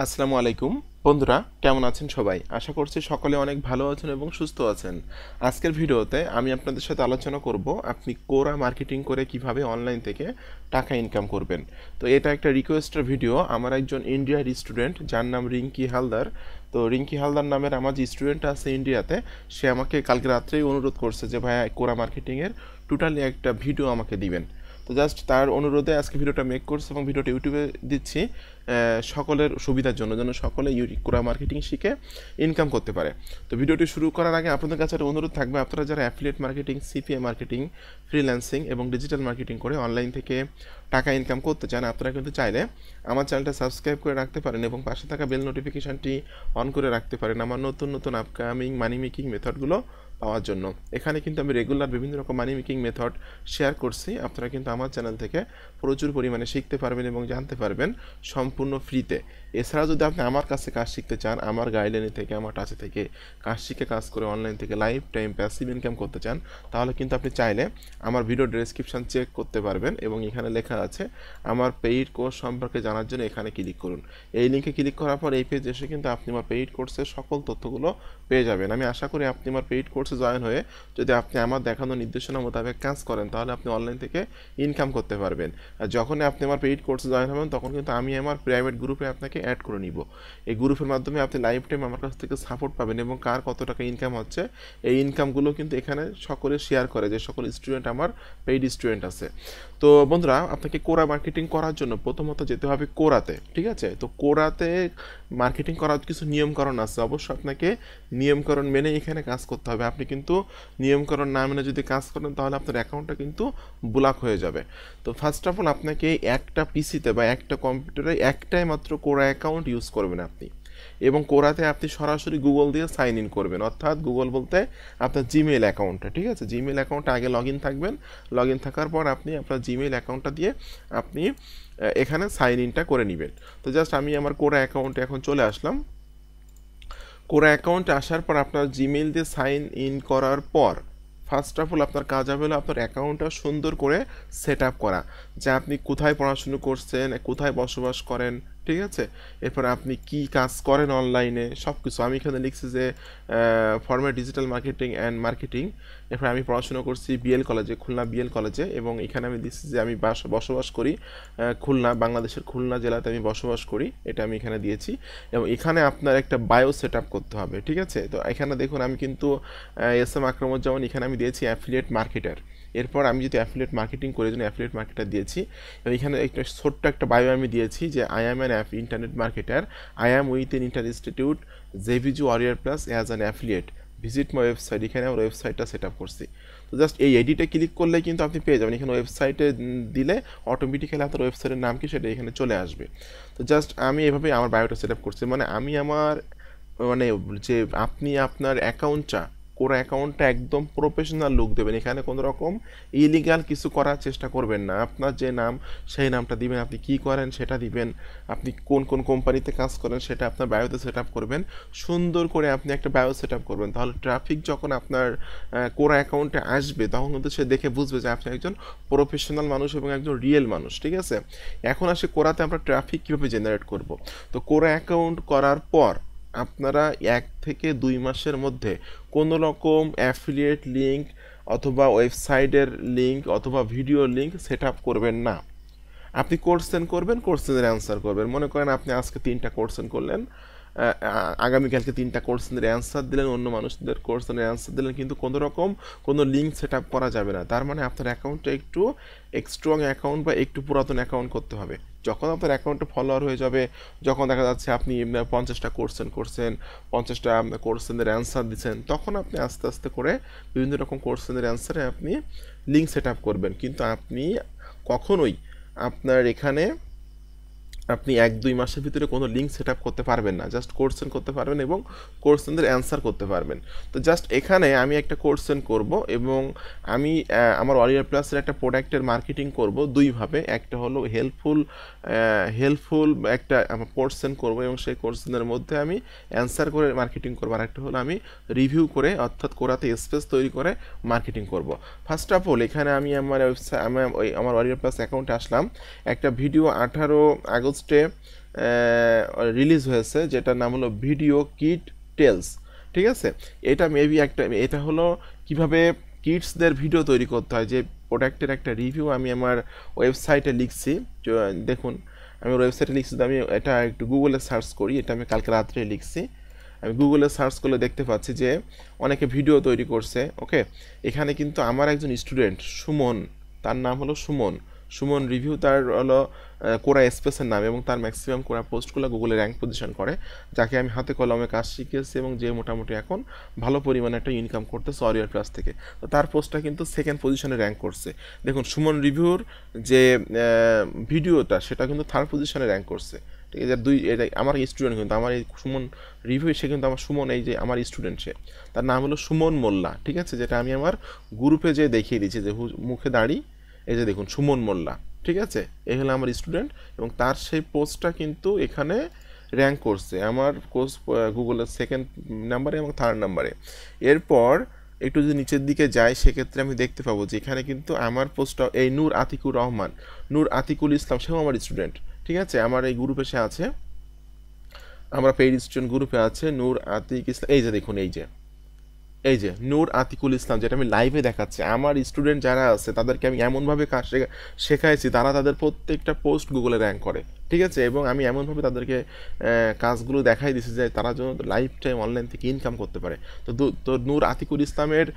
আসসালামু আলাইকুম বন্ধুরা, কেমন আছেন সবাই? আশা করছি সকলে অনেক ভালো আছেন এবং সুস্থ আছেন। আজকের ভিডিওতে আমি আপনাদের সাথে আলোচনা করব আপনি কোরা মার্কেটিং করে কিভাবে অনলাইন থেকে টাকা ইনকাম করবেন। তো এটা একটা রিকোয়েস্টের ভিডিও। আমার একজন ইন্ডিয়ার স্টুডেন্ট যার নাম রিঙ্কি হালদার। তো রিঙ্কি হালদার নামের আমার যে স্টুডেন্ট আছে ইন্ডিয়াতে, সে আমাকে কালকে রাত্রেই অনুরোধ করছে যে ভাইয়া কোরা মার্কেটিংয়ের টোটালি একটা ভিডিও আমাকে দিবেন। তো জাস্ট তার অনুরোধে আজকে ভিডিওটা মেক করছি এবং ভিডিওটা ইউটিউবে দিচ্ছি সকলের সুবিধার জন্য, যেন সকলে কোরা মার্কেটিং শিখে ইনকাম করতে পারে। তো ভিডিওটি শুরু করার আগে আপনাদের কাছে একটা অনুরোধ থাকবে, আপনারা যারা affiliate marketing, CPA marketing, freelancing এবং ডিজিটাল মার্কেটিং করে অনলাইন থেকে টাকা ইনকাম করতে চান, আপনারা কিন্তু চাইলে আমার চ্যানেলটা সাবস্ক্রাইব করে রাখতে পারেন এবং পাশে থাকা বেল নোটিফিকেশানটি অন করে রাখতে পারেন আমার নতুন নতুন আপকামিং মানি মেকিং মেথডগুলো পাওয়ার জন্য। এখানে কিন্তু আমি রেগুলার বিভিন্ন রকম মানি মেকিং মেথড শেয়ার করছি। আপনারা কিন্তু আমার চ্যানেল থেকে প্রচুর পরিমাণে শিখতে পারবেন এবং জানতে পারবেন সম্পূর্ণ ফ্রিতে। এছাড়া যদি আপনি আমার কাছে কাজ শিখতে চান, আমার গাইডলাইনে থেকে, আমার টাচে থেকে কাজ শিখে কাজ করে অনলাইন থেকে লাইফ টাইম প্যাসিভ ইনকাম করতে চান, তাহলে কিন্তু আপনি চাইলে আমার ভিডিও ডেসক্রিপশন চেক করতে পারবেন এবং এখানে লেখা আছে আমার পেইড কোর্স সম্পর্কে জানার জন্য এখানে ক্লিক করুন। এই লিঙ্কে ক্লিক করার পর এই পেজ এসে কিন্তু আপনি আমার পেইড কোর্সের সকল তথ্যগুলো পেয়ে যাবেন। আমি আশা করি আপনি আমার পেইড কোর্সে জয়েন হয়ে যদি আপনি আমার দেখানো নির্দেশনা মোতাবেক কাজ করেন, তাহলে আপনি অনলাইন থেকে ইনকাম করতে পারবেন। আর যখনই আপনি আমার পেইড কোর্সে জয়েন হবেন, তখন কিন্তু আমি আমার প্রাইভেট গ্রুপে আপনাকে অ্যাড করে নিব। এই গ্রুপের মাধ্যমে আপনি লাইফ টাইম আমার কাছ থেকে সাপোর্ট পাবেন এবং কার কত টাকা ইনকাম হচ্ছে এই ইনকামগুলো কিন্তু এখানে সকলে শেয়ার করে, যে সকল স্টুডেন্ট আমার পেইড স্টুডেন্ট আছে। তো বন্ধুরা, আপনাকে কোরা মার্কেটিং করার জন্য প্রথমত যেতে হবে কোরাতে, ঠিক আছে? তো কোরাতে মার্কেটিং করার কিছু নিয়মকানুন আছে, অবশ্যই আপনাকে নিয়মকানুন মেনে এখানে কাজ করতে হবে। আপনি কিন্তু নিয়মকানুন না মেনে যদি কাজ করেন, তাহলে আপনার অ্যাকাউন্টটা কিন্তু ব্লক হয়ে যাবে। তো ফার্স্ট অফ অল আপনাকে একটা পিসিতে বা একটা কম্পিউটারে একটাই মাত্র কোরা অ্যাকাউন্ট ইউজ করবেন আপনি, এবং কোরাতে আপনি সরাসরি গুগল দিয়ে সাইন ইন করবেন। অর্থাৎ গুগল বলতে আপনার জিমেইল অ্যাকাউন্টটা, ঠিক আছে? জিমেইল অ্যাকাউন্টে আগে লগ ইন থাকবেন। লগ ইন থাকার পর আপনি আপনার জিমেইল অ্যাকাউন্টটা দিয়ে আপনি এখানে সাইন ইনটা করে নেবেন। তো জাস্ট আমি আমার কোরা অ্যাকাউন্টে এখন চলে আসলাম। কোরা অ্যাকাউন্টে আসার পর আপনার জিমেইল দিয়ে সাইন ইন করার পর ফার্স্ট অফ অল আপনার কাজ হবে হলো আপনার অ্যাকাউন্টটা সুন্দর করে সেট আপ করা, যে আপনি কোথায় পড়াশুনো করছেন, কোথায় বসবাস করেন, ঠিক আছে? এরপর আপনি কি কাজ করেন অনলাইনে, সব কিছু আমি এখানে লিখছি যে format digital marketing and marketing. এরপর আমি পড়াশোনা করছি বিএল কলেজে, খুলনা বিএল কলেজে, এবং এখানে আমি লিখছি যে আমি বসবাস করি খুলনা, বাংলাদেশের খুলনা জেলাতে আমি বসবাস করি, এটা আমি এখানে দিয়েছি। এবং এখানে আপনার একটা বায়ো সেট আপ করতে হবে, ঠিক আছে? তো এখানে দেখুন আমি কিন্তু এস এম আকরামুজ্জামান এখানে আমি দিয়েছি অ্যাফিলিয়েট মার্কেটার। এরপর আমি যদি অ্যাফিলিয়েট মার্কেটিং করে জন্য অ্যাফিলিয়েট মার্কেটার দিয়েছি, এবং এখানে একটা ছোট্ট একটা বায়ো আমি দিয়েছি যে I am an internet marketer, I am with an inter institute জেভিজু Warrior Plus as an affiliate, visit my website. এখানে আমার ওয়েবসাইটটা সেট আপ করছি। তো জাস্ট এই এডিটে ক্লিক করলে কিন্তু আপনি পেয়ে যাবেন। এখানে ওয়েবসাইটে দিলে অটোমেটিক্যালি আপনার ওয়েবসাইটের নাম কি সেটা এখানে চলে আসবে। তো জাস্ট আমি এভাবেই আমার বায়োটা সেট আপ করছি, মানে আমি আমার মানে যে আপনি আপনার অ্যাকাউন্টটা, কোরা অ্যাকাউন্টটা একদম প্রফেশনাল লুক দেবেন। এখানে কোনো রকম ইলিগাল কিছু করার চেষ্টা করবেন না। আপনার যে নাম সেই নামটা দিবেন, আপনি কি করেন সেটা দিবেন, আপনি কোন কোন কোম্পানিতে কাজ করেন সেটা আপনার বায়োতে সেট আপ করবেন। সুন্দর করে আপনি একটা বায়ো সেট আপ করবেন, তাহলে ট্রাফিক যখন আপনার কোরা অ্যাকাউন্টে আসবে, তখন কিন্তু সে দেখে বুঝবে যে আপনি একজন প্রফেশনাল মানুষ এবং একজন রিয়েল মানুষ, ঠিক আছে? এখন আসে কোরাতে আমরা ট্রাফিক কীভাবে জেনারেট করব। তো কোরা অ্যাকাউন্ট করার পর আপনারা 1 থেকে 2 মাসের মধ্যে কোনো রকম অ্যাফিলিয়েট লিঙ্ক অথবা ওয়েবসাইটের লিঙ্ক অথবা ভিডিও লিঙ্ক সেট আপ করবেন না। আপনি কোশ্চেন করবেন, কোশ্চেনের অ্যান্সার করবেন। মনে করেন আপনি আজকে 3টা কোশ্চেন করলেন, আগামীকালকে 3টা কোশ্চেনের অ্যান্সার দিলেন, অন্য মানুষদের কোশ্চেনের অ্যান্সার দিলেন, কিন্তু কোনো রকম কোনো লিঙ্ক সেট আপ করা যাবে না। তার মানে আপনার অ্যাকাউন্টটা একটু স্ট্রং অ্যাকাউন্ট বা একটু পুরাতন অ্যাকাউন্ট করতে হবে। যখন আপনার অ্যাকাউন্টে ফলোয়ার হয়ে যাবে, যখন দেখা যাচ্ছে আপনি 50টা কোশ্চেন করছেন, 50টা কোশ্চেনের অ্যান্সার দিচ্ছেন, তখন আপনি আস্তে আস্তে করে বিভিন্ন রকম কোশ্চেনের অ্যান্সারে আপনি লিঙ্ক সেট আপ করবেন। কিন্তু আপনি কখনোই আপনার এখানে আপনি 1-2 মাসের ভিতরে কোনো লিঙ্ক সেট আপ করতে পারবেন না। জাস্ট কোশ্চেন করতে পারবেন এবং কোশ্চেনদের অ্যান্সার করতে পারবেন। তো জাস্ট এখানে আমি একটা কোশ্চেন করব এবং আমি আমার ওয়ারিয়ার প্লাসের একটা প্রোডাক্টের মার্কেটিং করব দুইভাবে। একটা হলো হেল্পফুল একটা আমার কোশ্চেন করব এবং সেই কোশ্চেনের মধ্যে আমি অ্যান্সার করে মার্কেটিং করব। আর একটা হলো আমি রিভিউ করে, অর্থাৎ কোরাতে স্পেস তৈরি করে মার্কেটিং করব। ফার্স্ট অফ অল এখানে আমি আমার ওয়ারিয়ার প্লাস অ্যাকাউন্টে আসলাম। একটা ভিডিও 18 আগস্টে রিলিজ হয়েছে, যেটার নাম হলো ভিডিও কিড টেলস। ঠিক আছে, এটা মেবি এটা হলো কিভাবে কিডসদের ভিডিও তৈরি করতে হয়, যে প্রোডাক্টের একটা রিভিউ আমি আমার ওয়েবসাইটে লিখছি। দেখুন আমি ওয়েবসাইটে লিখছি, আমি এটা একটু গুগলে সার্চ করি, এটা আমি কালকে রাত্রে লিখছি। আমি গুগলে সার্চ করলে দেখতে পাচ্ছি যে অনেকে ভিডিও তৈরি করছে। ওকে, এখানে কিন্তু আমার একজন স্টুডেন্ট সুমন, তার নাম হলো সুমন রিভিউ, তার হলো কোরা স্পেসের নাম, এবং তার ম্যাক্সিমাম কোরা পোস্টগুলো গুগলে র্যাঙ্ক পজিশন করে, যাকে আমি হাতে কলমে কাজ শিখিয়েছি এবং যে মোটামুটি এখন ভালো পরিমাণে একটা ইনকাম করতেছে অরিয়ার ক্লাস থেকে। তো তার পোস্টটা কিন্তু সেকেন্ড পজিশনে র্যাঙ্ক করছে। দেখুন সুমন রিভিউর যে ভিডিওটা সেটা কিন্তু থার্ড পজিশনে র্যাঙ্ক করছে। ঠিক আছে, এটা আমার স্টুডেন্ট, কিন্তু আমার এই সুমন রিভিউ, সে কিন্তু আমার সুমন, এই যে আমার স্টুডেন্ট, সে তার নাম হলো সুমন মোল্লা। ঠিক আছে, যেটা আমি আমার গ্রুপে যে দেখিয়ে দিচ্ছি, যে মুখে দাঁড়ি, এই যে দেখুন সুমন মোল্লা। ঠিক আছে, এই হলো আমার স্টুডেন্ট, এবং তার সেই পোস্টটা কিন্তু এখানে র্যাঙ্ক করছে আমার কোর্স গুগলের সেকেন্ড নাম্বারে এবং থার্ড নাম্বারে। এরপর একটু যদি নিচের দিকে যাই, সেক্ষেত্রে আমি দেখতে পাবো যে এখানে কিন্তু আমার পোস্টটা এই নূর আতিকুল ইসলাম, সেও আমার স্টুডেন্ট। ঠিক আছে, আমার এই গ্রুপে সে আছে, আমরা পেইড স্টুডেন্ট গ্রুপে আছে নূর আতিক ইসলাম। এই যে দেখুন, এই যে নূর আতিকুল ইসলাম, যেটা আমি লাইভে দেখাচ্ছি। আমার স্টুডেন্ট যারা আছে তাদেরকে আমি এমনভাবে কাজ শেখাইছি, তারা তাদের প্রত্যেকটা পোস্ট গুগলে র্যাঙ্ক করে। ঠিক আছে, এবং আমি এমনভাবে তাদেরকে কাজগুলো দেখাই দিছি যে তারা যেন লাইফ টাইম অনলাইন থেকে ইনকাম করতে পারে। তো নূর আতিকুল ইসলামের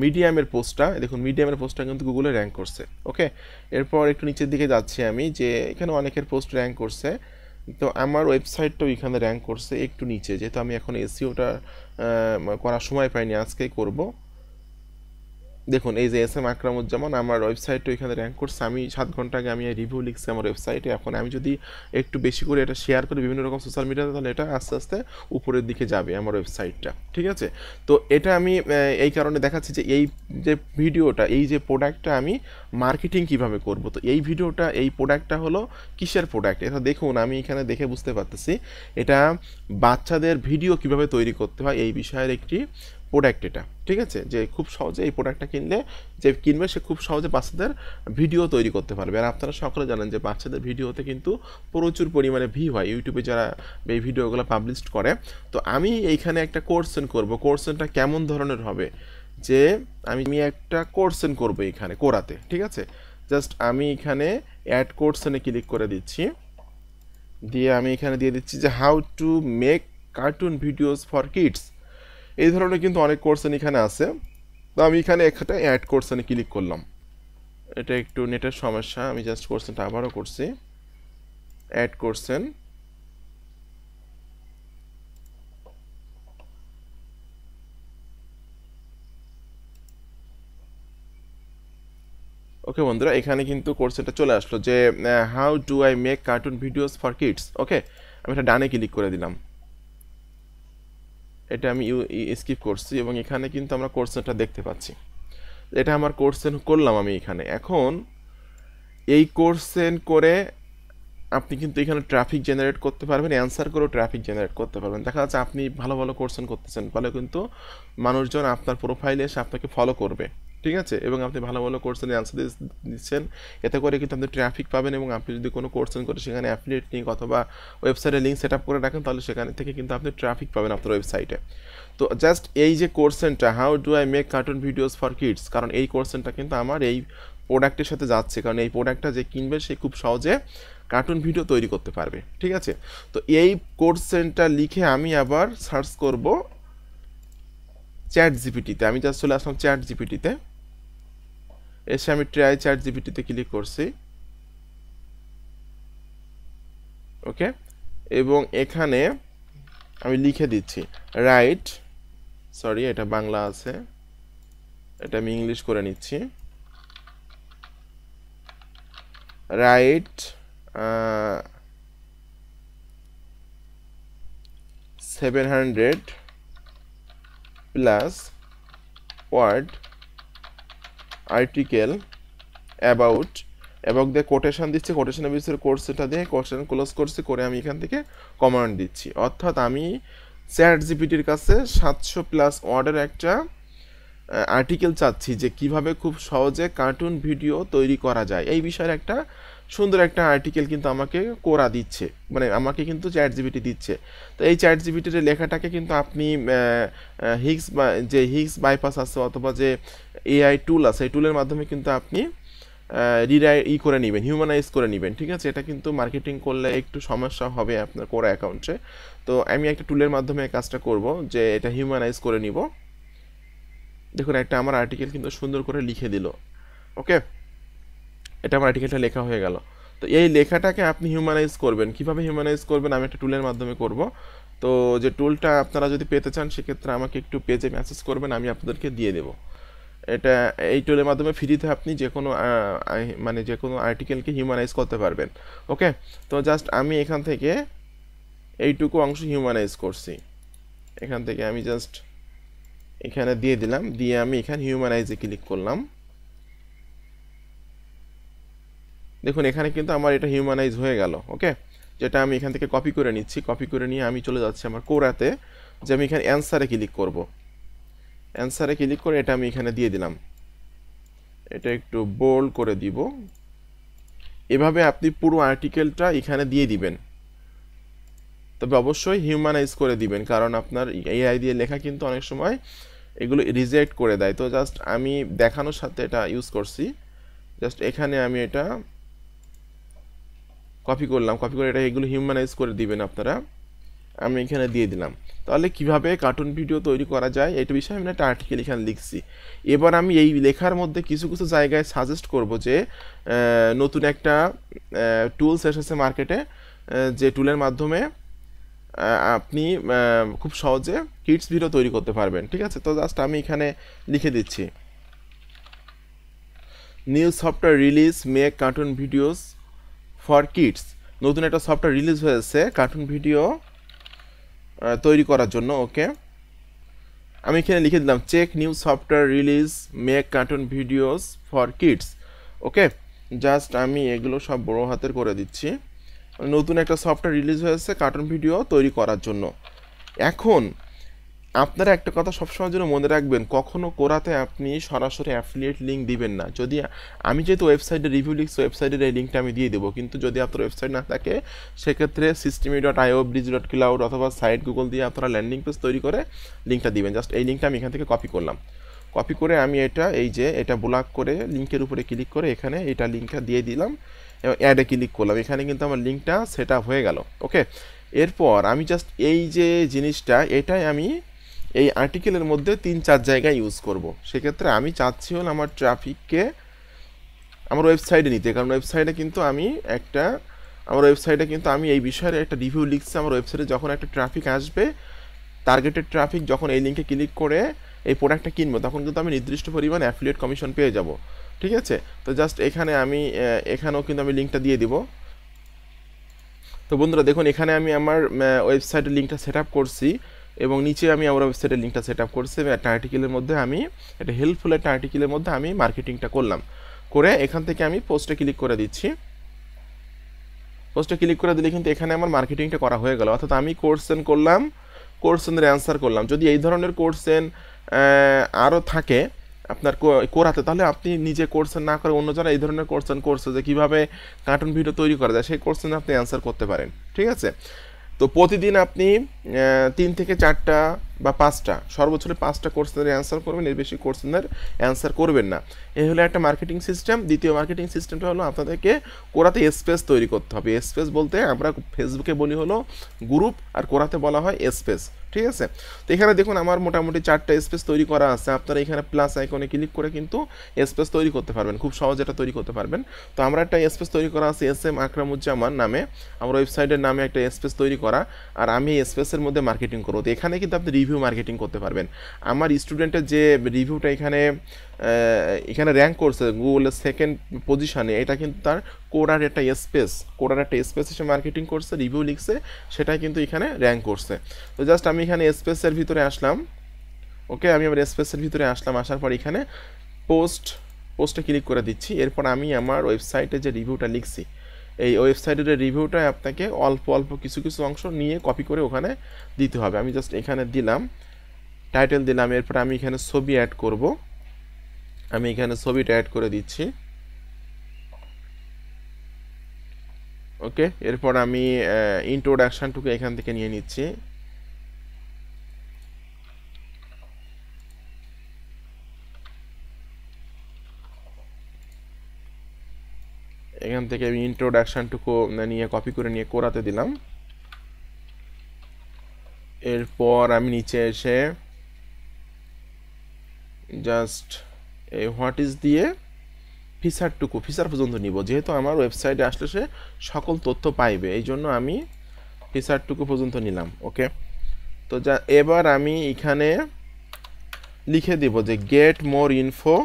মিডিয়ামের পোস্টটা কিন্তু গুগলে র্যাঙ্ক করছে। ওকে, এরপর একটু নিচের দিকে যাচ্ছি আমি, যে এখানে অনেকের পোস্ট র্যাঙ্ক করছে। তো আমার ওয়েবসাইটটাও এখানে র্যাঙ্ক করছে একটু নিচে, যেহেতু আমি এখন এসইওটা করার সময় পাইনি, আজকেই করব। দেখুন এই যে SM আকরামুজ্জামান, আমার ওয়েবসাইটটা এখানে র্যাঙ্ক করছে। আমি 7 ঘন্টা আগে আমি রিভিউ লিখছি আমার ওয়েবসাইটে। এখন আমি যদি একটু বেশি করে এটা শেয়ার করি বিভিন্ন রকম সোশ্যাল মিডিয়াতে, তাহলে এটা আস্তে আস্তে উপরের দিকে যাবে আমার ওয়েবসাইটটা। ঠিক আছে, তো এটা আমি এই কারণে দেখাচ্ছি যে এই যে ভিডিওটা, এই যে প্রোডাক্টটা আমি মার্কেটিং কিভাবে করব। তো এই ভিডিওটা, এই প্রোডাক্টটা হলো কিসের প্রোডাক্ট, এটা দেখুন আমি এখানে দেখে বুঝতে পারতেছি এটা বাচ্চাদের ভিডিও কিভাবে তৈরি করতে হয় এই বিষয়ের একটি প্রোডাক্ট এটা। ঠিক আছে, যে খুব সহজে এই প্রোডাক্টটা কিনলে, যে কিনবে সে খুব সহজে বাচ্চাদের ভিডিও তৈরি করতে পারবে। আর আপনারা সকলে জানেন যে বাচ্চাদের ভিডিওতে কিন্তু প্রচুর পরিমাণে ভিউ হয়, ইউটিউবে যারা এই ভিডিওগুলো পাবলিশ করে। তো আমি এইখানে একটা কোর্সেন করব। কোর্সেনটা কেমন ধরনের হবে, যে আমি একটা কোর্সেন করব এখানে কোরাতে। ঠিক আছে, জাস্ট আমি এখানে অ্যাড কোর্সেনে ক্লিক করে দিচ্ছি, দিয়ে আমি এখানে দিয়ে দিচ্ছি যে how to make cartoon videos for kids. এই ধরনের কিন্তু অনেক কোর্সেন এখানে আছে। তো আমি এখানে একটা অ্যাড কোর্সেনে ক্লিক করলাম। এটা একটু নেটের সমস্যা, আমি জাস্ট কোর্সেনটা আবারও করছি, অ্যাড কোর্সেন। ওকে বন্ধুরা, এখানে কিন্তু কোর্সেনটা চলে আসলো, যে how do I make cartoon videos for kids. Okay, আমি এটা ডানে ক্লিক করে দিলাম, এটা আমি স্কিপ করছি, এবং এখানে কিন্তু আমরা কোর্সেনটা দেখতে পাচ্ছি। এটা আমার কোর্সেন করলাম আমি এখানে। এখন এই কোর্সেন করে আপনি কিন্তু এখানে ট্রাফিক জেনারেট করতে পারবেন, অ্যান্সার করেও ট্রাফিক জেনারেট করতে পারবেন। দেখা যাচ্ছে আপনি ভালো ভালো কোর্সেন করতেছেন, ফলে কিন্তু মানুষজন আপনার প্রোফাইলে এসে আপনাকে ফলো করবে। ঠিক আছে, এবং আপনি ভালো ভালো কোর্সের অ্যান্সার দিচ্ছেন, এতে করে কিন্তু আপনি ট্রাফিক পাবেন। এবং আপনি যদি কোনো কোর্সেন করে সেখানে অ্যাফিলিয়েট লিঙ্ক অথবা ওয়েবসাইটে লিঙ্ক সেট আপ করে রাখেন, তাহলে সেখানে থেকে কিন্তু আপনি ট্রাফিক পাবেন আপনার ওয়েবসাইটে। তো জাস্ট এই যে কোর্সেনটা, how do I make cartoon videos for kids, কারণ এই কোর্সেনটা কিন্তু আমার এই প্রোডাক্টের সাথে যাচ্ছে, কারণ এই প্রোডাক্টটা যে কিনবে সে খুব সহজে কার্টুন ভিডিও তৈরি করতে পারবে। ঠিক আছে, তো এই কোর্সেনটা লিখে আমি আবার সার্চ করব চ্যাট জিপিটিতে। আমি জাস্ট চলে আসলাম চ্যাট জিপিটিতে, এসে আমি ট্রাই চ্যাট জিপিটিতে ক্লিক করছি। ওকে, এবং এখানে আমি লিখে দিচ্ছি রাইট, সরি এটা বাংলা আছে, এটা আমি ইংলিশ করে নিচ্ছি, right 700 plus word article about, এবং দিয়ে কোটেশন দিচ্ছি, কোটেশনের ভিতরে কোর্সটা দিয়ে কোটেশন ক্লোজ করছি, করে আমি এখান থেকে কমান্ড দিচ্ছি। অর্থাৎ আমি চ্যাট জিপিটির কাছে 700+ ওয়ার্ডের একটা আর্টিকেল চাচ্ছি, যে কিভাবে খুব সহজে কার্টুন ভিডিও তৈরি করা যায়, এই বিষয়ের একটা সুন্দর একটা আর্টিকেল কিন্তু আমাকে কোরা দিচ্ছে, মানে আমাকে কিন্তু চ্যাট জিপিটি দিচ্ছে। তো এই চ্যাট জিপিটির লেখাটাকে কিন্তু আপনি হিগস বা যে হিগস বাইপাস আছে অথবা যে এআই টুল আছে এই টুলের মাধ্যমে কিন্তু আপনি করে নেবেন, হিউম্যানাইজ করে নেবেন। ঠিক আছে, এটা কিন্তু মার্কেটিং করলে একটু সমস্যা হবে আপনার কোরা অ্যাকাউন্টে। তো আমি একটা টুলের মাধ্যমে কাজটা করব যে এটা হিউম্যানাইজ করে নিব। দেখুন একটা আমার আর্টিকেল কিন্তু সুন্দর করে লিখে দিল। ওকে, এটা আমার আর্টিকেলটা লেখা হয়ে গেল। তো এই লেখাটাকে আপনি হিউম্যানাইজ করবেন, কিভাবে হিউম্যানাইজ করবেন আমি একটা টুলের মাধ্যমে করব। তো যে টুলটা আপনারা যদি পেতে চান সেক্ষেত্রে আমাকে একটু পেজে মেসেজ করবেন, আমি আপনাদেরকে দিয়ে দেবো। এটা এই টুলের মাধ্যমে ফ্রিতে আপনি যে কোনো মানে যে কোনো আর্টিকেলকে হিউম্যানাইজ করতে পারবেন। ওকে, তো জাস্ট আমি এখান থেকে এইটুকু অংশ হিউম্যানাইজ করছি, এখান থেকে আমি জাস্ট এখানে দিয়ে দিলাম, দিয়ে আমি এখানে হিউম্যানাইজে ক্লিক করলাম। দেখুন এখানে কিন্তু আমার এটা হিউম্যানাইজ হয়ে গেল। ওকে, যেটা আমি এখান থেকে কপি করে নিচ্ছি, কপি করে নিয়ে আমি চলে যাচ্ছি আমার কোরাতে, যে আমি এখানে অ্যান্সারে ক্লিক করব। অ্যান্সারে ক্লিক করে এটা আমি এখানে দিয়ে দিলাম, এটা একটু বোল্ড করে দিব। এভাবে আপনি পুরো আর্টিকেলটা এখানে দিয়ে দিবেন, তবে অবশ্যই হিউম্যানাইজ করে দিবেন, কারণ আপনার এআই দিয়ে লেখা কিন্তু অনেক সময় এগুলো রিজেক্ট করে দেয়। তো জাস্ট আমি দেখানোর সাথে এটা ইউজ করছি। জাস্ট এখানে আমি এটা কপি করলাম, কপি করে এটা এগুলো হিউম্যানাইজ করে দিবেন আপনারা। আমি এখানে দিয়ে দিলাম। তাহলে কিভাবে কার্টুন ভিডিও তৈরি করা যায় এটা বিষয়ে আমি একটা আর্টিকেল এখানে লিখছি। এবার আমি এই লেখার মধ্যে কিছু কিছু জায়গায় সাজেস্ট করব যে নতুন একটা টুলস এসেছে মার্কেটে, যে টুলের মাধ্যমে আপনি খুব সহজে কিডস ভিডিও তৈরি করতে পারবেন। ঠিক আছে, তো জাস্ট আমি এখানে লিখে দিচ্ছি, new software release make cartoon videos for kids. নতুন একটা সফটওয়্যার রিলিজ হয়েছে কার্টুন ভিডিও তৈরি করার জন্য। ওকে, আমি এখানে লিখে দিলাম check new software release make cartoon videos for kids. Okay, just আমি এগুলো সব বড় হাতের করে দিচ্ছি। নতুন একটা সফটওয়্যার রিলিজ হয়েছে কার্টুন ভিডিও তৈরি করার জন্য। এখন আপনারা একটা কথা সবসময় জন্য মনে রাখবেন, কখনো কোরাতে আপনি সরাসরি অ্যাফিলিয়েট লিঙ্ক দিবেন না। যদি আমি যেহেতু ওয়েবসাইটে রিভিউ লিখছি, ওয়েবসাইটের এই লিঙ্কটা আমি দিয়ে দেবো, কিন্তু যদি আপনার ওয়েবসাইট না থাকে সেক্ষেত্রে systeme.io bridge.cloud অথবা সাইট গুগল দিয়ে আপনারা ল্যান্ডিং পেজ তৈরি করে লিঙ্কটা দিবেন। জাস্ট এই লিঙ্কটা আমি এখান থেকে কপি করলাম, কপি করে আমি এটা এই যে এটা ব্লক করে লিঙ্কের উপরে ক্লিক করে এখানে এটা লিঙ্কটা দিয়ে দিলাম এবং অ্যাডে ক্লিক করলাম। এখানে কিন্তু আমার লিঙ্কটা সেট আপ হয়ে গেল। ওকে, এরপর আমি জাস্ট এই যে জিনিসটা এটাই আমি এই আর্টিকেলের মধ্যে 3-4 জায়গায় ইউজ করব। সেক্ষেত্রে আমি চাচ্ছি হল আমার ট্রাফিককে আমার ওয়েবসাইটে নিতে, কারণ ওয়েবসাইটে কিন্তু আমি এই বিষয়ে একটা রিভিউ লিখছি। আমার ওয়েবসাইটে যখন একটা ট্রাফিক আসবে, টার্গেটেড ট্রাফিক যখন এই লিঙ্কে ক্লিক করে এই প্রোডাক্টটা কিনবো, তখন কিন্তু আমি নির্দিষ্ট পরিমাণ অ্যাফিলিয়েট কমিশন পেয়ে যাব। ঠিক আছে, তো জাস্ট এখানে আমি এখানেও কিন্তু আমি লিঙ্কটা দিয়ে দিব। তো বন্ধুরা দেখুন এখানে আমি আমার ওয়েবসাইটের লিঙ্কটা সেট আপ করছি এবং নিচে আমি আমার ওয়েবসাইটের লিঙ্কটা সেট আপ করছি এবং একটা আর্টিকেলের মধ্যে আমি একটা হেল্পফুল একটা আর্টিকেলের মধ্যে আমি মার্কেটিংটা করলাম, করে এখান থেকে আমি পোস্টে ক্লিক করে দিচ্ছি। পোস্টে ক্লিক করে দিলে কিন্তু এখানে আমার মার্কেটিংটা করা হয়ে গেল। অর্থাৎ আমি কোশ্চেন করলাম, কোশ্চেনের অ্যান্সার করলাম। যদি এই ধরনের কোশ্চেন আরও থাকে আপনার কোরাতে, তাহলে আপনি নিজে কোশ্চেন না করে অন্য যারা এই ধরনের কোশ্চেন করছে যে কীভাবে কার্টুন ভিডিও তৈরি করা যায়, সেই কোশ্চেনে আপনি অ্যান্সার করতে পারেন। ঠিক আছে, তো প্রতিদিন আপনি 3 থেকে 4টা বা 5টা, সর্বোচ্চ 5টা কোশ্চেনের অ্যান্সার করবেন, এর বেশি কোশ্চেনের অ্যান্সার করবেন না। এই হলো একটা মার্কেটিং সিস্টেম। দ্বিতীয় মার্কেটিং সিস্টেমটা হলো আপনাদেরকে কোরাতে স্পেস তৈরি করতে হবে। স্পেস বলতে আমরা ফেসবুকে বলি হলো গ্রুপ, আর কোরাতে বলা হয় স্পেস। ঠিক আছে, তো এখানে দেখুন আমার মোটামুটি 4টা স্পেস তৈরি করা আছে। আপনারা এখানে প্লাস আইকনে ক্লিক করে কিন্তু স্পেস তৈরি করতে পারবেন, খুব সহজে এটা তৈরি করতে পারবেন। তো আমরা একটা স্পেস তৈরি করা আছে SM আকরামুজ্জামান নামে, আমার ওয়েবসাইটের নামে একটা স্পেস তৈরি করা, আর আমি এই স্পেসের মধ্যে মার্কেটিং করবো। তো এখানে কিন্তু আপনি রিভিউ মার্কেটিং করতে পারবেন। আমার স্টুডেন্টের যে রিভিউটা এখানে র্যাঙ্ক করছে গুগলের 2nd পজিশনে, এটা কিন্তু তার কোরার একটা স্পেস এসে মার্কেটিং করছে, রিভিউ লিখছে, সেটাই কিন্তু এখানে র্যাঙ্ক করছে। তো জাস্ট আমি এখানে স্পেসের ভিতরে আসলাম। ওকে, আমি আমার স্পেসের ভিতরে আসলাম, আসার পর এখানে পোস্টে ক্লিক করে দিচ্ছি। এরপর আমি আমার ওয়েবসাইটে যে রিভিউটা লিখছি, এই ওয়েবসাইটের রিভিউটা আপনাকে অল্প অল্প কিছু কিছু অংশ নিয়ে কপি করে ওখানে দিতে হবে। আমি জাস্ট এখানে দিলাম, টাইটেল দিলাম, এরপর আমি এখানে ছবি অ্যাড করব। আমি এখানে ছবিটা অ্যাড করে দিচ্ছি। ওকে, এরপর আমি ইন্ট্রোডাকশনটুকু এখান থেকে নিয়ে নিচ্ছি। এখান থেকে আমি ইন্ট্রোডাকশনটুকু নিয়ে কপি করে নিয়ে কোরাতে দিলাম। এরপর আমি নিচে এসে জাস্ট এই হোয়াট ইজ দিয়ে ফিচার পর্যন্ত নিব, যেহেতু আমার ওয়েবসাইটে আসলে সে সকল তথ্য পাইবে, এই জন্য আমি ফিচারটুকু পর্যন্ত নিলাম। ওকে, তো এবার আমি এখানে লিখে দেব যে get more info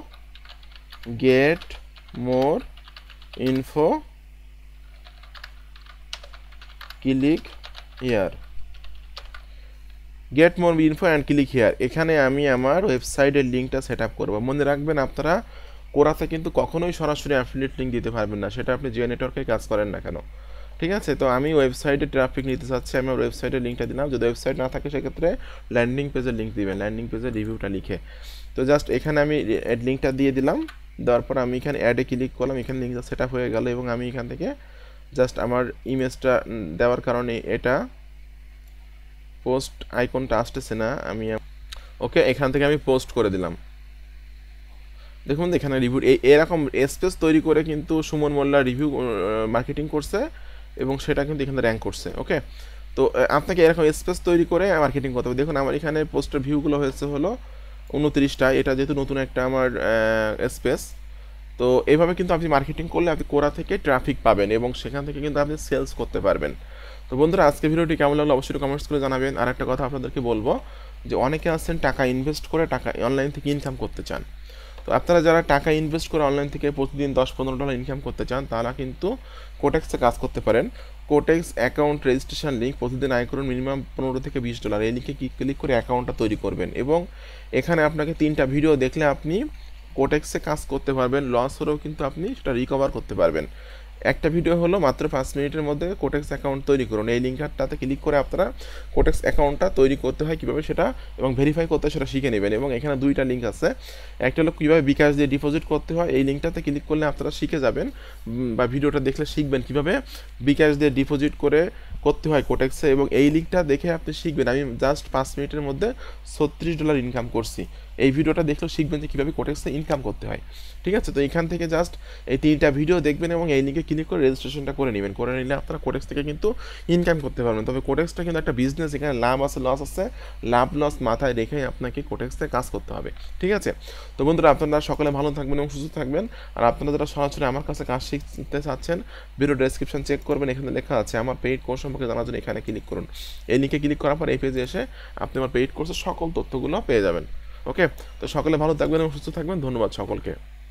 click here, get more info and click here. এখানে আমি আমার ওয়েবসাইটের লিঙ্কটা সেট আপ করবো। মনে রাখবেন, আপনারা কোরাতে কিন্তু কখনোই সরাসরি অ্যাফিলিয়েট লিঙ্ক দিতে পারবেন না, সেটা আপনি যে নেটওয়ার্কে কাজ করেন না কেন। ঠিক আছে, তো আমি ওয়েবসাইটে ট্রাফিক নিতে চাচ্ছি, আমি ওয়েবসাইটের লিঙ্কটা দিলাম। যদি ওয়েবসাইট না থাকে সেক্ষেত্রে ল্যান্ডিং পেজের লিঙ্ক দিবেন, ল্যান্ডিং পেজের রিভিউটা লিখে। তো জাস্ট এখানে আমি লিঙ্কটা দিয়ে দিলাম, দেওয়ার পর আমি এখানে অ্যাডে ক্লিক করলাম, এখানে লিঙ্কটা সেট আপ হয়ে গেল এবং আমি এখান থেকে জাস্ট আমার ইমেজটা দেওয়ার কারণে এটা পোস্ট আইকনটা আসতেছে না, আমি ওকে এখান থেকে আমি পোস্ট করে দিলাম। দেখুন এখানে রিভিউ এরকম স্পেস তৈরি করে কিন্তু সুমন মোল্লা রিভিউ মার্কেটিং করছে এবং সেটা কিন্তু এখানে র্যাঙ্ক করছে। ওকে, তো আপনাকে এরকম স্পেস তৈরি করে মার্কেটিং করতে হবে। দেখুন আমার এখানে পোস্টের ভিউগুলো হয়েছে হলো 29টা, এটা যেহেতু নতুন একটা আমার স্পেস। তো এইভাবে কিন্তু আপনি মার্কেটিং করলে আপনি কোরা থেকে ট্রাফিক পাবেন এবং সেখান থেকে কিন্তু আপনি সেলস করতে পারবেন। তো বন্ধুরা, আজকে ভিডিওটি কেমন লাগলো অবশ্যই কমেন্টস করে জানাবেন। আর একটা কথা আপনাদেরকে বলবো যে অনেকে আছেন টাকা ইনভেস্ট করে টাকা অনলাইন থেকে ইনকাম করতে চান। তো আপনারা যারা টাকা ইনভেস্ট করে অনলাইন থেকে প্রতিদিন $10-15 ইনকাম করতে চান, তারা কিন্তু কোটেক্সে কাজ করতে পারেন। কোটেক্স অ্যাকাউন্ট রেজিস্ট্রেশন লিঙ্ক, প্রতিদিন আয় করুন মিনিমাম $15 থেকে $20। এই লিঙ্কে ক্লিক করে অ্যাকাউন্টটা তৈরি করবেন এবং এখানে আপনাকে 3টা ভিডিও দেখলে আপনি কোটেক্সে কাজ করতে পারবেন। লস হলেও কিন্তু আপনি সেটা রিকভার করতে পারবেন। একটা ভিডিও হলো মাত্র 5 মিনিটের মধ্যে কোটেক্স অ্যাকাউন্ট তৈরি করুন। এই লিঙ্কটাতে ক্লিক করে আপনারা কোটেক্স অ্যাকাউন্টটা তৈরি করতে হয় কীভাবে সেটা এবং ভেরিফাই করতে হয় সেটা শিখে নেবেন। এবং এখানে 2টা লিঙ্ক আছে, একটা হলো কীভাবে বিকাশ দিয়ে ডিপোজিট করতে হয়, এই লিঙ্কটাতে ক্লিক করলে আপনারা শিখে যাবেন বা ভিডিওটা দেখলে শিখবেন কীভাবে বিকাশ দিয়ে ডিপোজিট করতে হয় কোটেক্সে, এবং এই লিঙ্কটা দেখে আপনি শিখবেন। আমি জাস্ট 5 মিনিটের মধ্যে $36 ইনকাম করছি। এই ভিডিওটা দেখলেও শিখবেন যে কীভাবে কোটেক্সে ইনকাম করতে হয়। ঠিক আছে, তো এখান থেকে জাস্ট এই 3টা ভিডিও দেখবেন এবং এই লিঙ্কে ক্লিক করে রেজিস্ট্রেশনটা করে নেবেন। করে নিলে আপনারা কোটেক্স থেকে কিন্তু ইনকাম করতে পারবেন। তবে কোটেক্সটা কিন্তু একটা বিজনেস, এখানে লাভ আছে লস আছে, লাভ লস মাথায় রেখেই আপনাকে কোটেক্সে কাজ করতে হবে। ঠিক আছে, তো বন্ধুরা আপনারা সকলে ভালো থাকবেন এবং সুস্থ থাকবেন। আর আপনারা যারা সরাসরি আমার কাছে কাজ শিখতে চাচ্ছেন, ভিডিও ডেসক্রিপশন চেক করবেন, এখানে লেখা আছে আমার পেইড কোর্স সম্পর্কে জানার জন্য এখানে ক্লিক করুন। এই লিঙ্কে ক্লিক করার পর এই পেজে এসে আপনি আমার পেইড কোর্সের সকল তথ্যগুলো পেয়ে যাবেন। ওকে, তো সকলে ভালো থাকবেন এবং সুস্থ থাকবেন। ধন্যবাদ সকলকে।